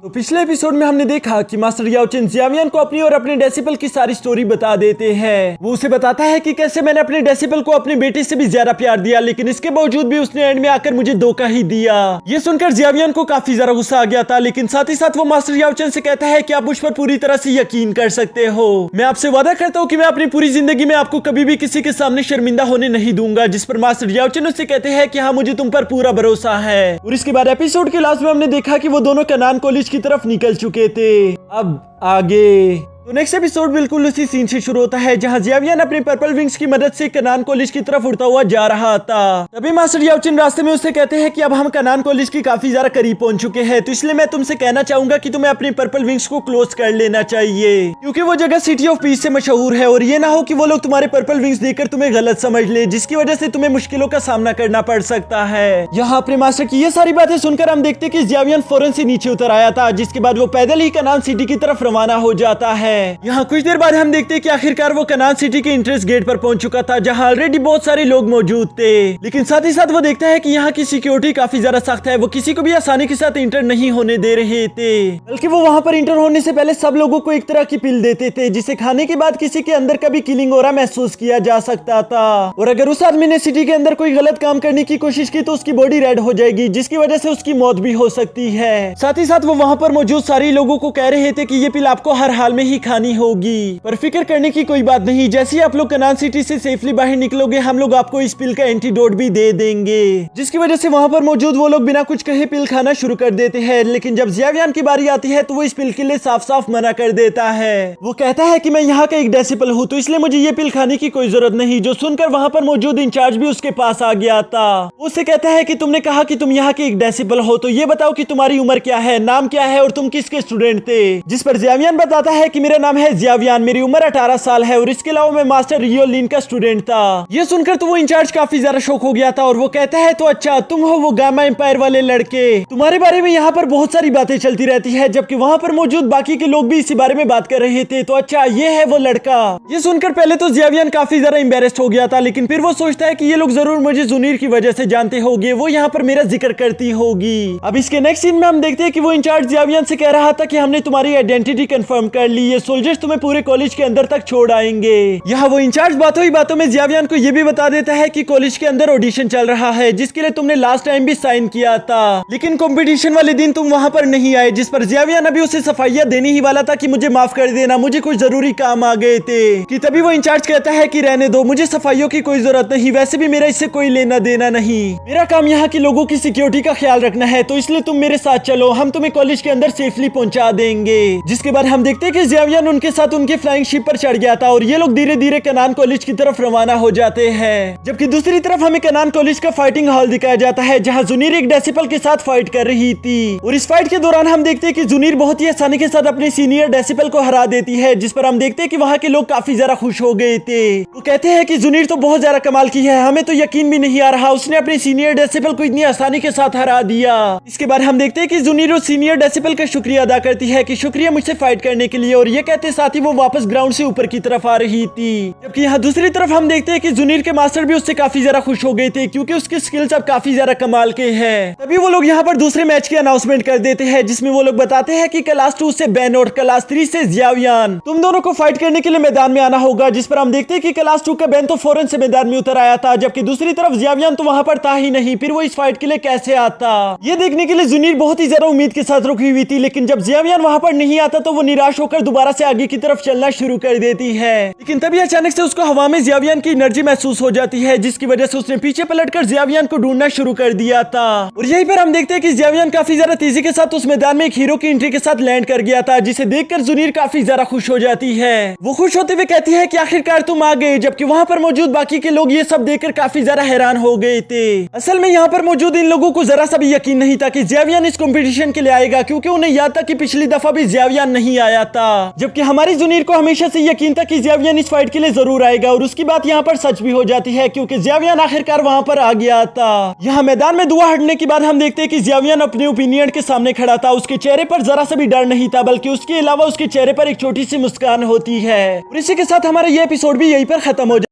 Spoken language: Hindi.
तो पिछले एपिसोड में हमने देखा कि मास्टर याओ चेन जियावियन को अपनी और अपने डेसिबल की सारी स्टोरी बता देते हैं। वो उसे बताता है कि कैसे मैंने अपने डेसिबल को अपने बेटे से भी ज्यादा प्यार दिया, लेकिन इसके बावजूद भी उसने एंड में आकर मुझे धोखा ही दिया। ये सुनकर जियावियन को काफी ज्यादा गुस्सा आ गया था, लेकिन साथ ही साथ वो मास्टर याओ चेन से कहता है कि आप मुझ पर पूरी तरह से यकीन कर सकते हो। मैं आपसे वादा करता हूँ कि मैं अपनी पूरी जिंदगी में आपको कभी भी किसी के सामने शर्मिंदा होने नहीं दूंगा। जिस पर मास्टर याओ चेन उससे कहते हैं कि हाँ, मुझे तुम पर पूरा भरोसा है। और इसके बाद एपिसोड के लास्ट में हमने देखा कि वो दोनों कनान कॉलेज की तरफ निकल चुके थे। अब आगे तो नेक्स्ट एपिसोड बिल्कुल उसी सीन से शुरू होता है जहां जियावियन अपने पर्पल विंग्स की मदद से कनान कॉलेज की तरफ उड़ता हुआ जा रहा था। तभी मास्टर याओ चेन रास्ते में उससे कहते हैं कि अब हम कनान कॉलेज की काफी ज्यादा करीब पहुंच चुके हैं, तो इसलिए मैं तुमसे कहना चाहूंगा कि तुम्हें अपनी पर्पल विंग्स को क्लोज कर लेना चाहिए, क्योंकि वो जगह सिटी ऑफ पीस से मशहूर है। और ये ना हो कि वो लोग तुम्हारे पर्पल विंग्स देखकर तुम्हें गलत समझ ले, जिसकी वजह से तुम्हें मुश्किलों का सामना करना पड़ सकता है। यहाँ अपने मास्टर की ये सारी बातें सुनकर हम देखते कि जियावियन फौरन से नीचे उतर आया था, जिसके बाद वो पैदल ही कनान सिटी की तरफ रवाना हो जाता है। यहाँ कुछ देर बाद हम देखते हैं कि आखिरकार वो कनान सिटी के एंट्रेंस गेट पर पहुंच चुका था, जहां ऑलरेडी बहुत सारे लोग मौजूद थे। लेकिन साथ ही साथ वो देखता है कि यहाँ की सिक्योरिटी काफी ज्यादा सख्त है, वो किसी को भी आसानी के साथ इंटर नहीं होने दे रहे थे, बल्कि वो वहां पर इंटर होने से पहले सब लोगों को एक तरह की पिल देते थे, जिसे खाने के बाद किसी के अंदर का भी किलिंग ऑरा महसूस किया जा सकता था। और अगर उस आदमी ने सिटी के अंदर कोई गलत काम करने की कोशिश की तो उसकी बॉडी रेड हो जाएगी, जिसकी वजह से उसकी मौत भी हो सकती है। साथ ही साथ वो वहां पर मौजूद सारे लोगों को कह रहे थे कि ये पिल आपको हर हाल में ही खानी होगी, पर फिक्र करने की कोई बात नहीं, जैसे ही आप लोग कनान सिटी से सेफली बाहर निकलोगे हम लोग आपको इस पिल का एंटीडोट भी दे देंगे। जिसकी वजह से वहां पर मौजूद वो लोग बिना कुछ कहे पिल खाना शुरू कर देते हैं। लेकिन जब जियावियन की बारी आती है तो वो इस पिल के लिए साफ साफ मना कर देता है। वो कहता है कि मैं यहाँ का एक डेसिबल हूँ, तो इसलिए मुझे ये पिल खाने की कोई जरूरत नहीं। जो सुनकर वहां पर मौजूद इंचार्ज भी उसके पास आ गया था। उससे कहता है कि तुमने कहा कि तुम यहाँ के एक डेसिबल हो, तो ये बताओ कि तुम्हारी उम्र क्या है, नाम क्या है और तुम किसके स्टूडेंट थे। जिस पर जियावियन बताता है कि मेरा नाम है जियावियन, मेरी उम्र 18 साल है और इसके अलावा मैं मास्टर रियो लिन का स्टूडेंट था। ये सुनकर तो वो इंचार्ज काफी ज्यादा शॉक हो गया था और वो कहता है तो अच्छा तुम हो वो गामा एम्पायर वाले लड़के, तुम्हारे बारे में यहाँ पर बहुत सारी बातें चलती रहती है, जबकि वहाँ पर मौजूद बाकी के लोग भी इसी बारे में बात कर रहे थे। तो अच्छा ये है वो लड़का। ये सुनकर पहले तो जियावियन काफी ज्यादा एम्बेरेस्ड हो गया था, लेकिन फिर वो सोचता है कि ये लोग जरूर मुझे जुनीर की वजह से जानते होंगे, वो यहाँ पर मेरा जिक्र करती होगी। अब इसके नेक्स्ट सीन में हम देखते हैं कि वो इंचार्ज जियावियन से कह रहा था कि हमने तुम्हारी आइडेंटिटी कंफर्म कर ली, ये सोल्जर्स तुम्हें पूरे कॉलेज के अंदर तक छोड़ आएंगे। यहाँ वो इंचार्ज बातों ही बातों में जियावियन को ये भी बता देता है कि कॉलेज के अंदर ऑडिशन चल रहा है, जिसके लिए तुमने लास्ट टाइम भी साइन किया था, लेकिन कंपटीशन वाले दिन तुम वहां पर नहीं आए। जिस पर जियावियन अभी उसे सफाइयां देने ही वाला था कि मुझे माफ कर देना, मुझे कुछ जरूरी काम आ गए थे। कि तभी वो इंचार्ज कहता है कि रहने दो, मुझे सफाइयों की कोई जरूरत नहीं, वैसे भी मेरा इससे कोई लेना देना नहीं, मेरा काम यहाँ के लोगों की सिक्योरिटी का ख्याल रखना है, तो इसलिए तुम मेरे साथ चलो, हम तुम्हें कॉलेज के अंदर सेफली पहुंचा देंगे। जिसके बाद हम देखते हैं कि जियावियन उनके साथ उनके फ्लाइंग शिप पर चढ़ गया था और ये लोग धीरे धीरे कनान कॉलेज की तरफ रवाना हो जाते हैं। जबकि दूसरी तरफ हमें कनान कॉलेज का फाइटिंग हॉल दिखाया जाता है, जहां जुनीर एक डेसिबल के साथ फाइट कर रही थी। और इस फाइट के दौरान हम देखते हैं कि जुनीर बहुत ही आसानी के साथ अपने सीनियर डेसिबल को हरा देती है, जिस पर हम देखते हैं कि वहां के लोग काफी ज्यादा खुश हो गए थे। वो कहते हैं कि जुनीर तो बहुत ज्यादा कमाल की है, हमें तो यकीन भी नहीं आ रहा उसने अपने सीनियर डेसिबल को इतनी आसानी के साथ हरा दिया। इसके बाद हम देखते हैं कि जुनीर उस सीनियर डेसिबल का शुक्रिया अदा करती है कि शुक्रिया मुझसे फाइट करने के लिए, और ये कहते साथ ही वो वापस ग्राउंड से ऊपर की तरफ आ रही थी। जबकि यहाँ दूसरी तरफ हम देखते हैं कि जुनीर के मास्टर भी उससे काफी ज्यादा खुश हो गए थे, क्योंकि उसके स्किल्स अब काफी ज्यादा कमाल के हैं। तभी वो लोग यहाँ पर दूसरे मैच की अनाउंसमेंट कर देते हैं, जिसमें वो लोग बताते हैं कि क्लास 2 से बेन और क्लास 3 से जियावियन, तुम दोनों को फाइट करने के लिए मैदान में आना होगा। जिस पर हम देखते हैं कि क्लास 2 का बेन तो फौरन से मैदान में उतर आया था, जबकि दूसरी तरफ जियावियन तो वहां पर था ही नहीं, फिर वो इस फाइट के लिए कैसे आता, ये देखने के लिए जुनीर बहुत ही ज्यादा उम्मीद के साथ रुकी हुई थी। लेकिन जब जियावियन वहां पर नहीं आता तो वो निराश होकर दोबारा से आगे की तरफ चलना शुरू कर देती है। लेकिन तभी अचानक से उसको हवा में जियावियन की एनर्जी महसूस हो जाती है, जिसकी वजह से उसने पीछे पलटकर जियावियन को ढूंढना शुरू कर दिया था। और यहीं पर हम देखते हैं कि जियावियन काफी ज्यादा तेजी के साथ उस मैदान में एक हीरो की एंट्री के साथ लैंड कर गया था, जिसे देखकर जुनीर काफी ज्यादा खुश हो जाती है। वो खुश होते हुए कहती है कि आखिरकार तुम आ गए, जबकि वहां पर मौजूद बाकी के लोग ये सब देखकर काफी ज्यादा हैरान हो गए थे। असल में यहाँ पर मौजूद इन लोगों को जरा सा भी यकीन नहीं था कि जियावियन इस कंपटीशन के लिए आएगा, क्योंकि उन्हें याद था कि पिछली दफा भी जियावियन नहीं आया था। जबकि हमारी जुनीर को हमेशा से यकीन था कि जियावियन इस फाइट के लिए जरूर आएगा, और उसकी बात यहाँ पर सच भी हो जाती है, क्योंकि जियावियन आखिरकार वहां पर आ गया था। यहाँ मैदान में दुआ हटने के बाद हम देखते हैं कि जियावियन अपने ओपिनियन के सामने खड़ा था। उसके चेहरे पर जरा सा भी डर नहीं था, बल्कि उसके अलावा उसके चेहरे पर एक छोटी सी मुस्कान होती है। और इसी के साथ हमारा ये एपिसोड भी यहीं पर खत्म हो जाता है।